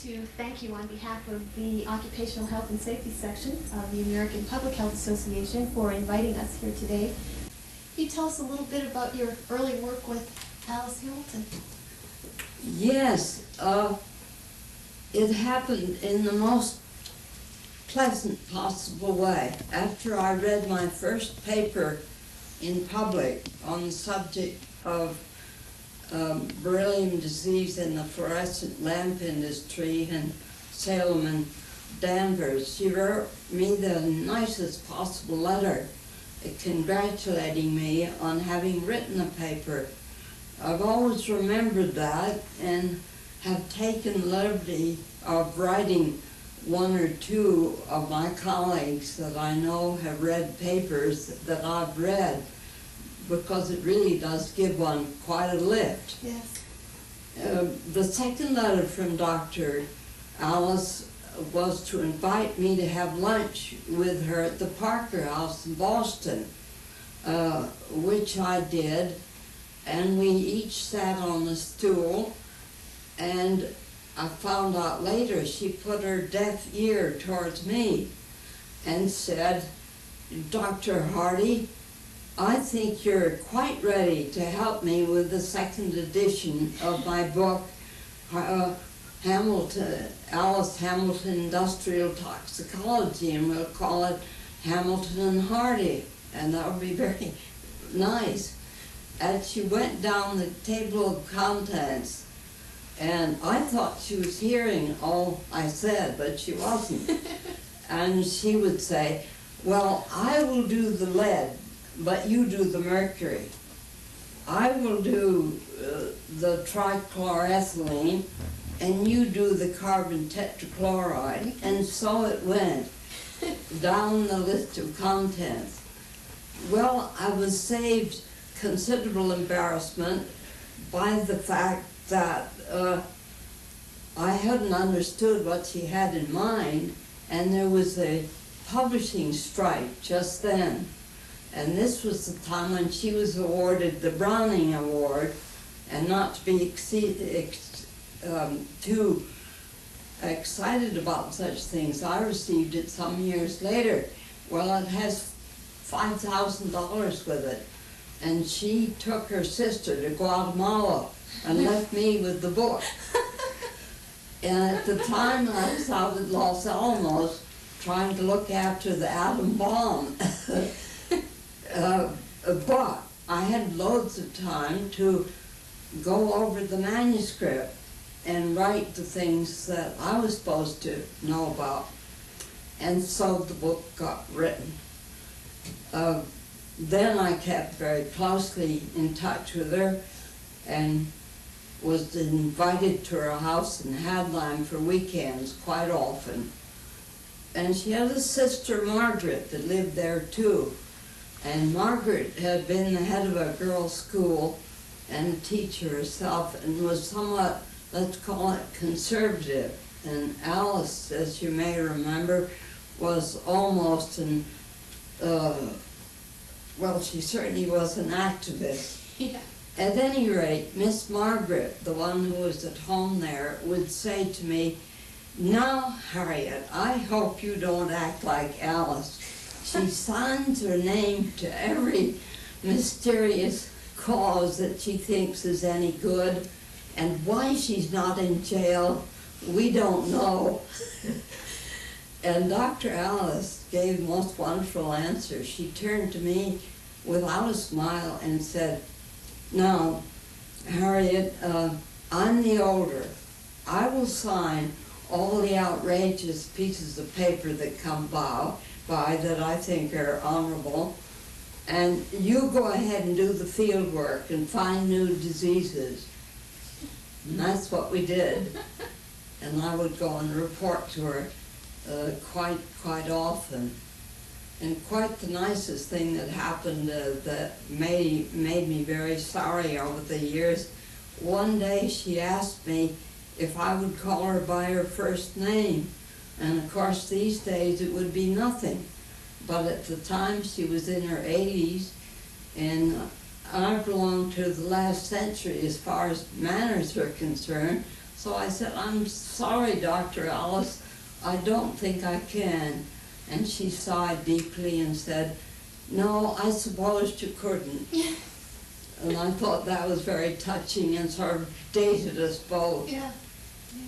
to thank you on behalf of the Occupational Health and Safety section of the American Public Health Association for inviting us here today. Can you tell us a little bit about your early work with Alice Hamilton? Yes, it happened in the most pleasant possible way. After I read my first paper in public on the subject of beryllium disease in the fluorescent lamp industry in Salem and Danvers, she wrote me the nicest possible letter congratulating me on having written a paper. I've always remembered that and have taken the liberty of writing one or two of my colleagues that I know have read papers that I've read, because it really does give one quite a lift. Yes. The second letter from Dr. Alice was to invite me to have lunch with her at the Parker House in Boston, which I did, and we each sat on a stool, and I found out later she put her deaf ear towards me and said, "Dr. Hardy, I think you're quite ready to help me with the second edition of my book, Alice Hamilton Industrial Toxicology, and we'll call it Hamilton and Hardy," and that would be very nice. And she went down the table of contents, and I thought she was hearing all I said, but she wasn't. And she would say, "Well, I will do the lead, but you do the mercury. I will do the trichloroethylene, and you do the carbon tetrachloride." And so it went down the list of contents. Well, I was saved considerable embarrassment by the fact that I hadn't understood what she had in mind, and there was a publishing strike just then. And this was the time when she was awarded the Browning Award, and not to be too excited about such things, I received it some years later. Well, it has $5,000 with it, and she took her sister to Guatemala and left me with the book. And at the time I was out at Los Alamos trying to look after the atom bomb. But I had loads of time to go over the manuscript and write the things that I was supposed to know about. And so the book got written. Then I kept very closely in touch with her and was invited to her house in Hadline for weekends quite often. And she had a sister, Margaret, that lived there too. And Margaret had been the head of a girls' school and a teacher herself, and was somewhat, let's call it, conservative. And Alice, as you may remember, was almost an, well, she certainly was an activist. Yeah. At any rate, Miss Margaret, the one who was at home there, would say to me, "Now, Harriet, I hope you don't act like Alice. She signs her name to every mysterious cause that she thinks is any good, and why she's not in jail, we don't know." And Dr. Alice gave the most wonderful answer. She turned to me without a smile and said, "Now, Harriet, I'm the older. I will sign all the outrageous pieces of paper that come by that I think are honorable, and you go ahead and do the field work and find new diseases." And that's what we did. And I would go and report to her quite often. And quite the nicest thing that happened that made me very sorry over the years, one day she asked me if I would call her by her first name. And of course these days it would be nothing. But at the time she was in her 80s, and I belong to the last century as far as manners were concerned. So I said, I'm sorry, Dr. Alice, I don't think I can. And she sighed deeply and said, no, I suppose you couldn't. And I thought that was very touching and sort of dated us both. Yeah. Yeah.